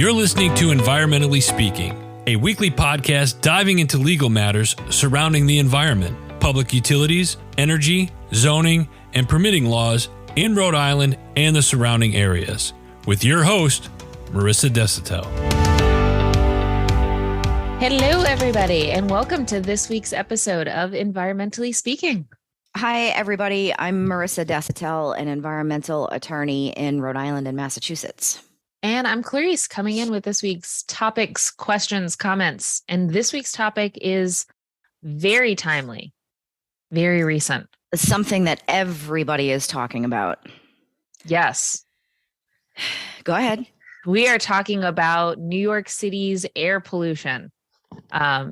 You're listening to Environmentally Speaking, a weekly podcast diving into legal matters surrounding the environment, public utilities, energy, zoning, and permitting laws in Rhode Island and the surrounding areas, with your host, Marisa Desautel. Hello, everybody, and welcome to this week's episode of Environmentally Speaking. Hi, everybody. I'm Marisa Desautel, an environmental attorney in Rhode Island and Massachusetts. And I'm Clarice, coming in with this week's topics, questions, comments. And this week's topic is very timely, very recent. Something that everybody is talking about. Yes. Go ahead. We are talking about New York City's air pollution.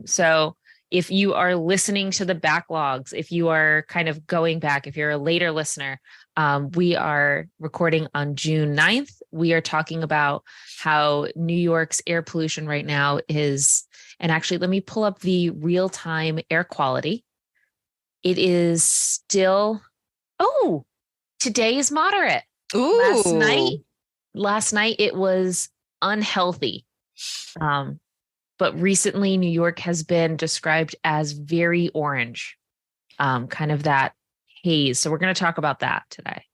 So if you are listening to the backlogs, if you are kind of going back, if you're a later listener, we are recording on June 9th. We are talking about how New York's air pollution right now is, and actually let me pull up the real-time air quality. It is still, today is moderate. Ooh. Last night it was unhealthy. But recently New York has been described as very orange, kind of that haze. So we're going to talk about that today.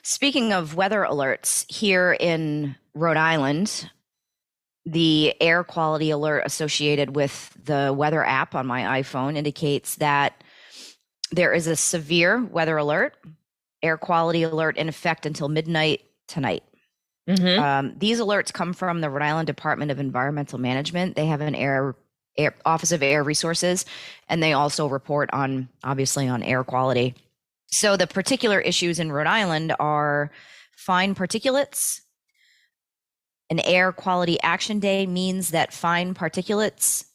Speaking of weather alerts, here in Rhode Island, the air quality alert associated with the weather app on my iPhone indicates that there is a severe weather alert, air quality alert in effect until midnight tonight. Mm-hmm. These alerts come from the Rhode Island Department of Environmental Management. They have an air Office of Air Resources, and they also report on, obviously, on air quality. So the particular issues in Rhode Island are fine particulates. An air quality action day means that fine particulates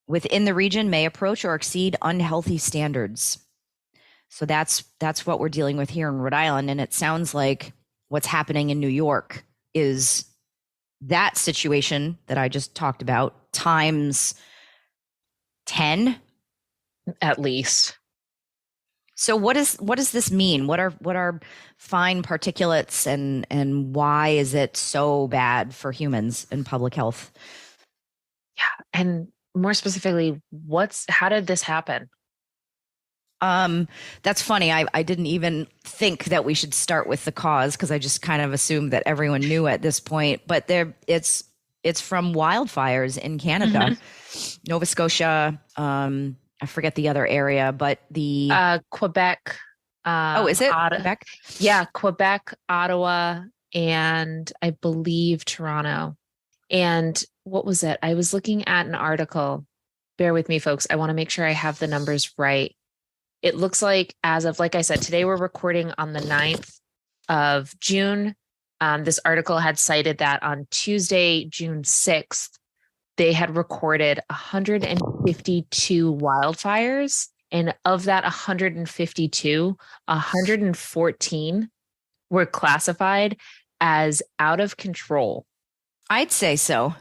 within the region may approach or exceed unhealthy standards. So that's what we're dealing with here in Rhode Island, and it sounds like what's happening in New York is that situation that I just talked about times 10 at least. So what does this mean? What are fine particulates and why is it so bad for humans and public health? Yeah, and more specifically, how did this happen? That's funny. I didn't even think that we should start with the cause because I just kind of assumed that everyone knew at this point. But it's from wildfires in Canada, Nova Scotia. I forget the other area, but the Quebec. Is it Quebec? Yeah, Quebec, Ottawa, and I believe Toronto. And what was it? I was looking at an article. Bear with me, folks. I want to make sure I have the numbers right. It looks like as of, like I said, today we're recording on the 9th of June. This article had cited that on Tuesday, June 6th, they had recorded 152 wildfires. And of that 152, 114 were classified as out of control. I'd say so.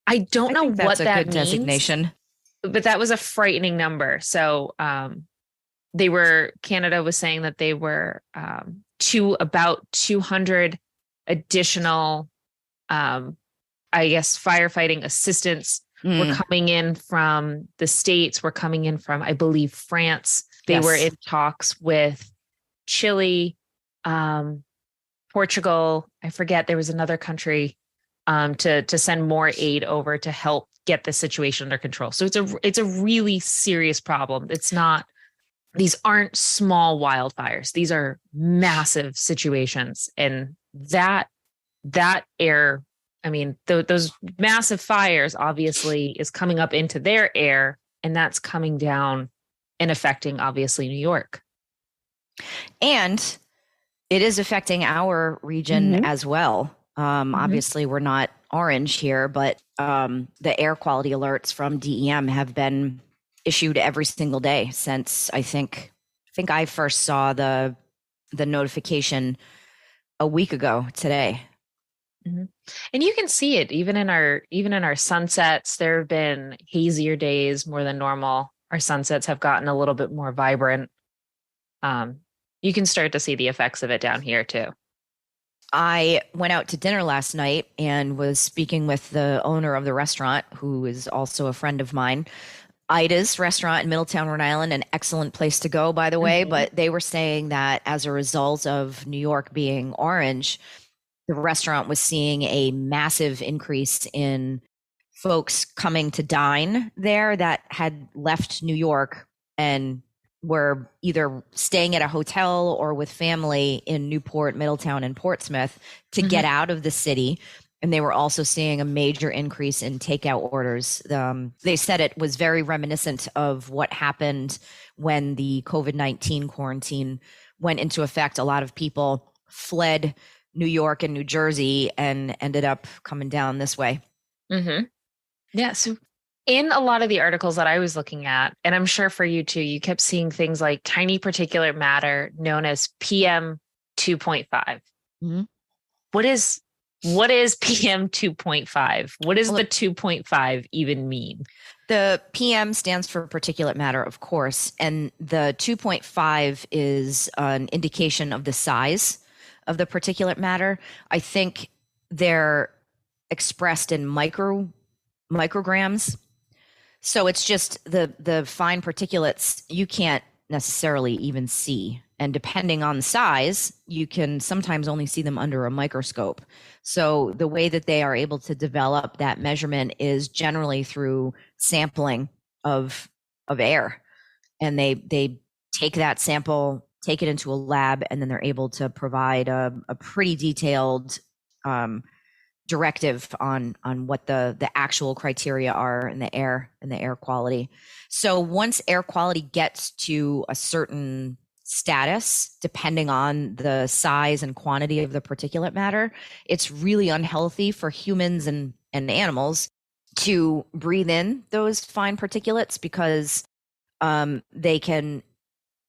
I don't know what that good means, designation. But that was a frightening number. So, Canada was saying that they were to about 200 additional, firefighting assistants were coming in from the States, were coming in from, I believe, France. They were in talks with Chile, Portugal. I forget, there was another country to send more aid over to help get the situation under control. So it's a really serious problem. These aren't small wildfires. These are massive situations. And that air, those massive fires obviously is coming up into their air, and that's coming down and affecting, obviously, New York. And it is affecting our region as well. Obviously, we're not orange here, but the air quality alerts from DEM have been issued every single day since I think I first saw the notification a week ago today. Mm-hmm. And you can see it even in our sunsets. There have been hazier days more than normal. Our sunsets have gotten a little bit more vibrant. You can start to see the effects of it down here too. I went out to dinner last night and was speaking with the owner of the restaurant, who is also a friend of mine. Ida's restaurant in Middletown, Rhode Island, an excellent place to go, by the way. But they were saying that as a result of New York being orange, the restaurant was seeing a massive increase in folks coming to dine there that had left New York and were either staying at a hotel or with family in Newport, Middletown, and Portsmouth to get out of the city. And they were also seeing a major increase in takeout orders. They said it was very reminiscent of what happened when the COVID-19 quarantine went into effect. A lot of people fled New York and New Jersey and ended up coming down this way. Yeah. So in a lot of the articles that I was looking at, and I'm sure for you too, you kept seeing things like tiny particulate matter known as PM 2.5. What is PM 2.5? What does the 2.5 even mean? The PM stands for particulate matter, of course, and the 2.5 is an indication of the size of the particulate matter. I think they're expressed in micrograms. So it's just the fine particulates you can't necessarily even see. And depending on the size, you can sometimes only see them under a microscope. So the way that they are able to develop that measurement is generally through sampling of air. And they take that sample, take it into a lab, and then they're able to provide a pretty detailed directive on what the actual criteria are in the air quality. So once air quality gets to a certain status, depending on the size and quantity of the particulate matter, it's really unhealthy for humans and animals to breathe in those fine particulates because they can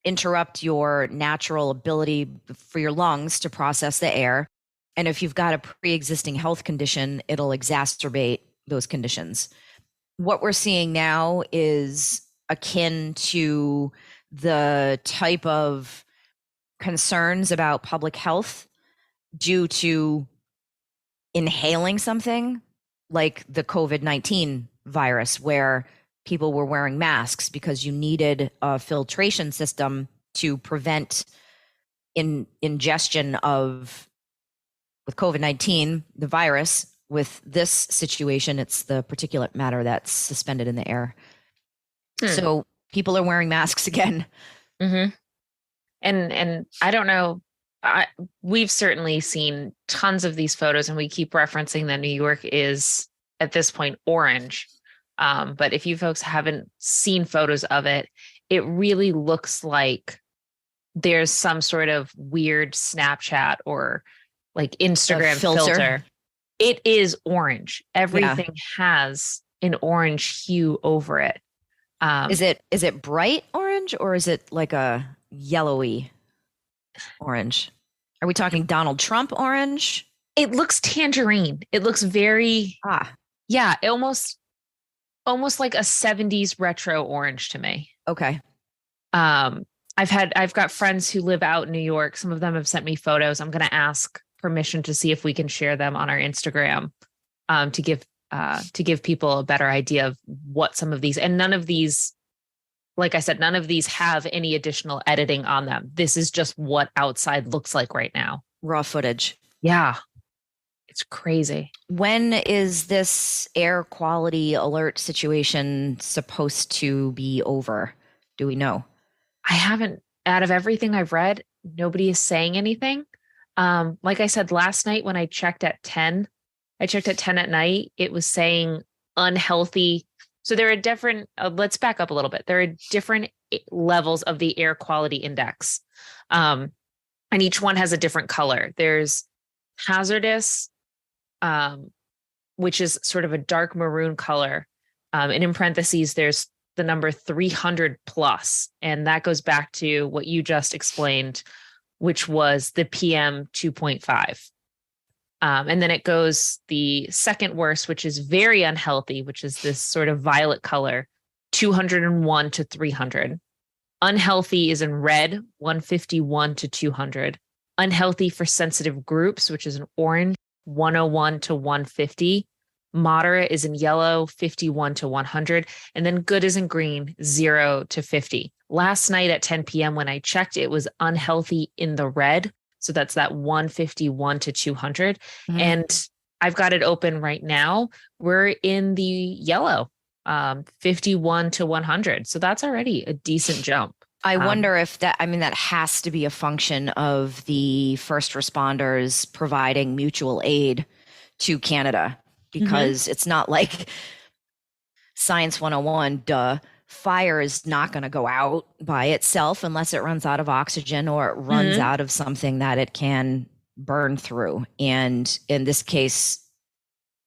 interrupt your natural ability for your lungs to process the air. And if you've got a pre-existing health condition, it'll exacerbate those conditions. What we're seeing now is akin to the type of concerns about public health due to inhaling something like the COVID-19 virus, where people were wearing masks because you needed a filtration system to prevent ingestion of, with COVID-19, the virus. With this situation, it's the particulate matter that's suspended in the air. So people are wearing masks again. And I don't know, we've certainly seen tons of these photos, and we keep referencing that New York is at this point orange. But if you folks haven't seen photos of it, it really looks like there's some sort of weird Snapchat or like Instagram filter. It is orange. Everything has an orange hue over it. Is it bright orange or is it like a yellowy orange? Are we talking Donald Trump orange? It looks tangerine. It looks very almost like a 70s retro orange to me. Okay. I've got friends who live out in New York. Some of them have sent me photos. I'm going to ask permission to see if we can share them on our Instagram to give people a better idea of what some of these, and none of these, like I said, none of these have any additional editing on them. This is just what outside looks like right now. Raw footage. Yeah. It's crazy. When is this air quality alert situation supposed to be over? Do we know? I haven't, out of everything I've read, nobody is saying anything. Like I said, last night when I checked at 10 at night, it was saying unhealthy. So there are different, let's back up a little bit. There are different levels of the air quality index. And each one has a different color. There's hazardous, which is sort of a dark maroon color. And in parentheses, there's the number 300 plus. And that goes back to what you just explained, which was the PM 2.5. And then it goes the second worst, which is very unhealthy, which is this sort of violet color, 201 to 300. Unhealthy is in red, 151 to 200. Unhealthy for sensitive groups, which is an orange, 101 to 150. Moderate is in yellow, 51 to 100. And then good is in green, 0 to 50. Last night at 10 p.m. when I checked, it was unhealthy in the red. So that's that 151 to 200. Mhm. And I've got it open right now. We're in the yellow, 51 to 100. So that's already a decent jump. I wonder if that has to be a function of the first responders providing mutual aid to Canada, because it's not like Science 101, fire is not going to go out by itself unless it runs out of oxygen or it runs out of something that it can burn through. And in this case,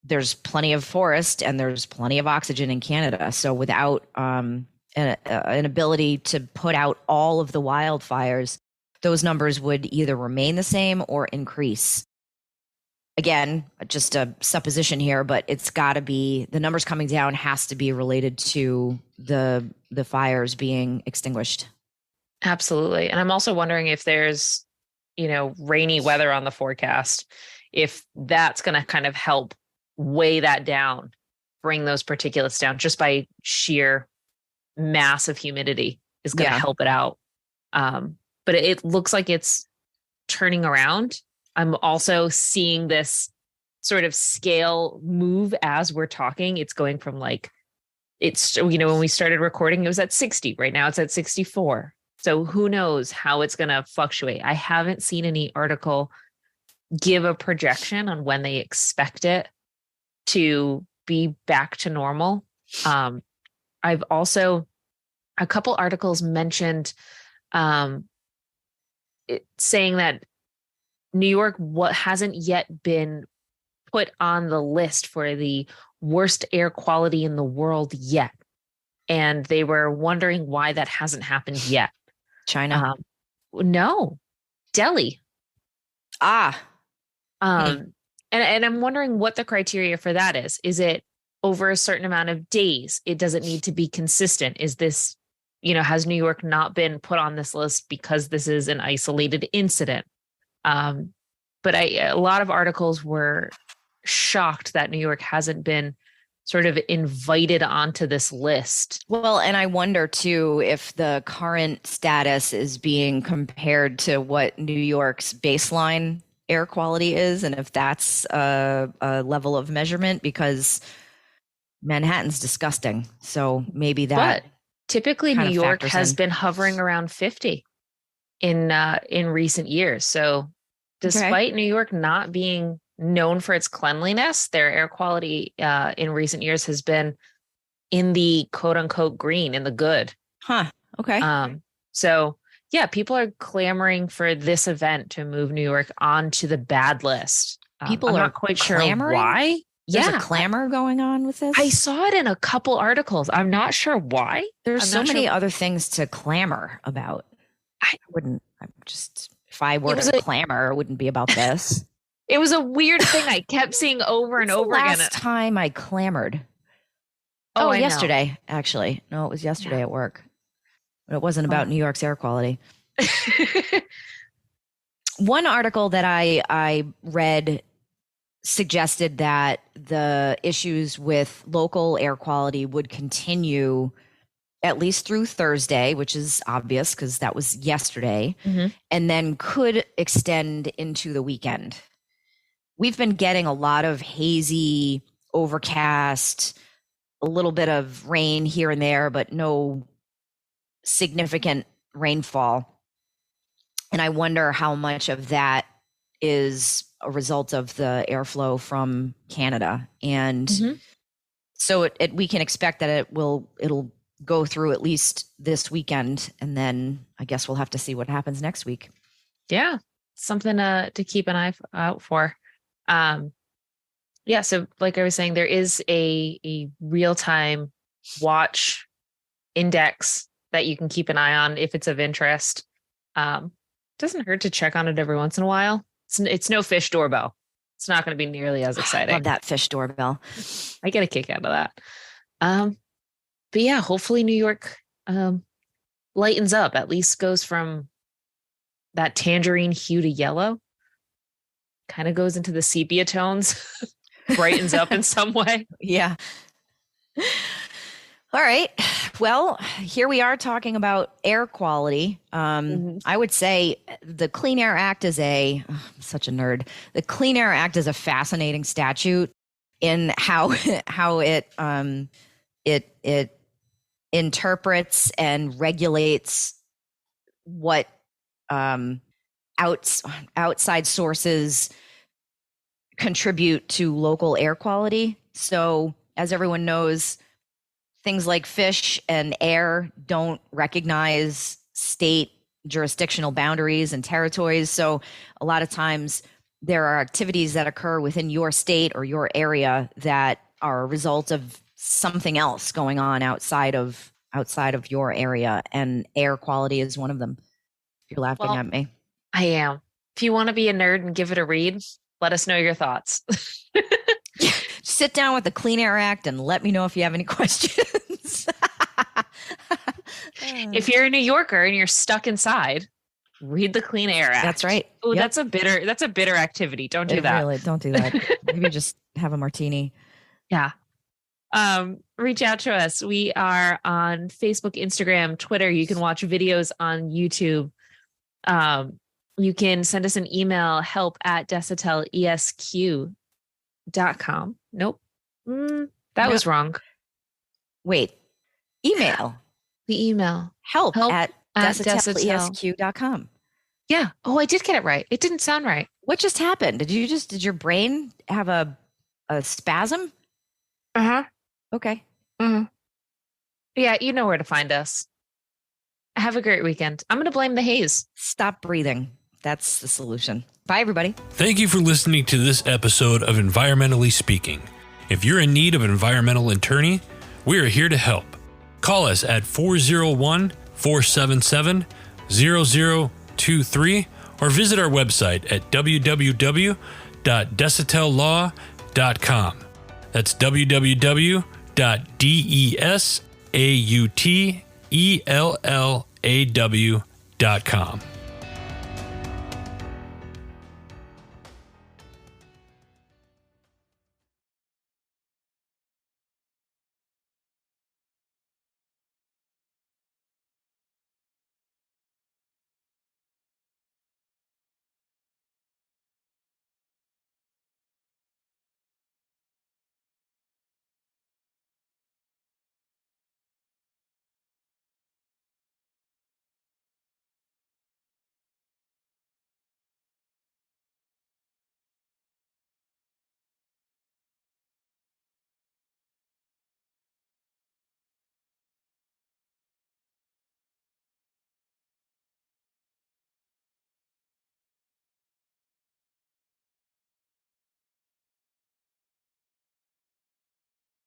there's plenty of forest and there's plenty of oxygen in Canada. So without an ability to put out all of the wildfires, those numbers would either remain the same or increase. Again, just a supposition here, but it's got to be, the numbers coming down has to be related to the fires being extinguished. Absolutely. And I'm also wondering if there's, rainy weather on the forecast, if that's going to kind of help weigh that down, bring those particulates down just by sheer mass of humidity is going to help it out. But it looks like it's turning around. I'm also seeing this sort of scale move as we're talking. It's going from when we started recording, it was at 60. Right now it's at 64. So who knows how it's going to fluctuate. I haven't seen any article give a projection on when they expect it to be back to normal. I've also, a couple articles mentioned saying that New York hasn't yet been put on the list for the worst air quality in the world yet. And they were wondering why that hasn't happened yet. China? No, Delhi. And I'm wondering what the criteria for that is. Is it over a certain amount of days? It doesn't need to be consistent. Is this, has New York not been put on this list because this is an isolated incident? But a lot of articles were shocked that New York hasn't been sort of invited onto this list. Well, and I wonder too if the current status is being compared to what New York's baseline air quality is, and if that's a level of measurement, because Manhattan's disgusting. So maybe that. But typically, New York has been hovering around 50 in recent years. So despite New York not being known for its cleanliness, their air quality in recent years has been in the quote unquote green, in the good. Okay. So yeah, people are clamoring for this event to move New York onto the bad list. People I'm are not quite clamoring? sure why. There's a clamor going on with this. I saw it in a couple articles. I'm not sure why. There's so many other things to clamor about. If I were to clamor, it wouldn't be about this. It was a weird thing I kept seeing over and over again. Last time I clamored. Yesterday, actually. No, it was yesterday at work. But it wasn't about New York's air quality. One article that I read suggested that the issues with local air quality would continue at least through Thursday, which is obvious because that was yesterday, and then could extend into the weekend. We've been getting a lot of hazy, overcast, a little bit of rain here and there, but no significant rainfall. And I wonder how much of that is a result of the airflow from Canada. And so we can expect that it'll go through at least this weekend. And then I guess we'll have to see what happens next week. Yeah. Something to keep an eye out for. So like I was saying, there is a real-time watch index that you can keep an eye on if it's of interest. Doesn't hurt to check on it every once in a while. It's no fish doorbell. It's not going to be nearly as exciting. I love that fish doorbell. I get a kick out of that. But yeah, hopefully New York lightens up, at least goes from that tangerine hue to yellow. Kind of goes into the sepia tones, brightens up in some way. Yeah. All right. Well, here we are talking about air quality. I would say the Clean Air Act is I'm such a nerd. The Clean Air Act is a fascinating statute in how it interprets and regulates what outside sources contribute to local air quality. So, as everyone knows, things like fish and air don't recognize state jurisdictional boundaries and territories. So a lot of times there are activities that occur within your state or your area that are a result of something else going on outside of your area. And air quality is one of them. You're laughing at me. I am. If you want to be a nerd and give it a read, let us know your thoughts. Sit down with the Clean Air Act and let me know if you have any questions. If you're a New Yorker and you're stuck inside, read the Clean Air Act. That's right. Oh, yep. That's a bitter activity. Don't do that. Really, don't do that. Maybe just have a martini. Yeah. Reach out to us. We are on Facebook, Instagram, Twitter. You can watch videos on YouTube. You can send us an email, help@desautelesq.com. Nope. That was wrong. Wait, email. The email. Help at desautelesq.com. Yeah. Oh, I did get it right. It didn't sound right. What just happened? Did your brain have a spasm? Uh-huh. Okay. Mm-hmm. Yeah, you know where to find us. Have a great weekend. I'm going to blame the haze. Stop breathing. That's the solution. Bye, everybody. Thank you for listening to this episode of Environmentally Speaking. If you're in need of an environmental attorney, we are here to help. Call us at 401-477-0023 or visit our website at www.desautellaw.com. That's www.desautellaw.com.